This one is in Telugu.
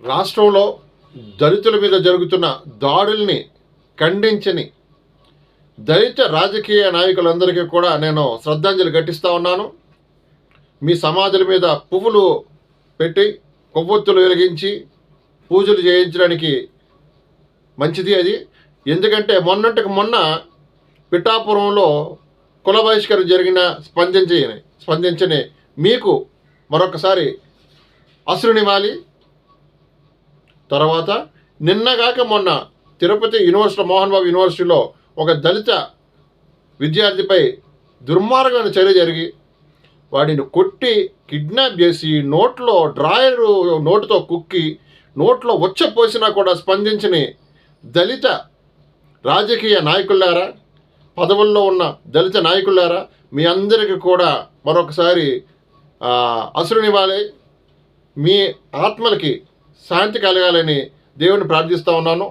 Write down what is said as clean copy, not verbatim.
రాష్ట్రంలో దళితుల మీద జరుగుతున్న దాడుల్ని ఖండించని దళిత రాజకీయ నాయకులందరికీ కూడా నేను శ్రద్ధాంజలి ఘటిస్తూ ఉన్నాను. మీ సమాధుల మీద పువ్వులు పెట్టి కొవ్వొత్తులు వెలిగించి పూజలు చేయించడానికి మంచిది అది. ఎందుకంటే మొన్నటికి మొన్న పిఠాపురంలో కుల బహిష్కరణ జరిగిన స్పందించని మీకు మరొకసారి అసురునివ్వాలి. తర్వాత నిన్నగాక మొన్న తిరుపతి యూనివర్సిటీ మోహన్ బాబు యూనివర్సిటీలో ఒక దళిత విద్యార్థిపై దుర్మార్గమైన చర్య జరిగి వాడిని కొట్టి కిడ్నాప్ చేసి నోట్లో డ్రాయరు నోటుతో కుక్కి నోట్లో పోసినా కూడా స్పందించని దళిత రాజకీయ నాయకులారా, పదవుల్లో ఉన్న దళిత నాయకులారా, మీ అందరికీ కూడా మరొకసారి అసురునివ్వాలి. మీ ఆత్మలకి శాంతి కలగాలని దేవుని ప్రార్థిస్తూ ఉన్నాను.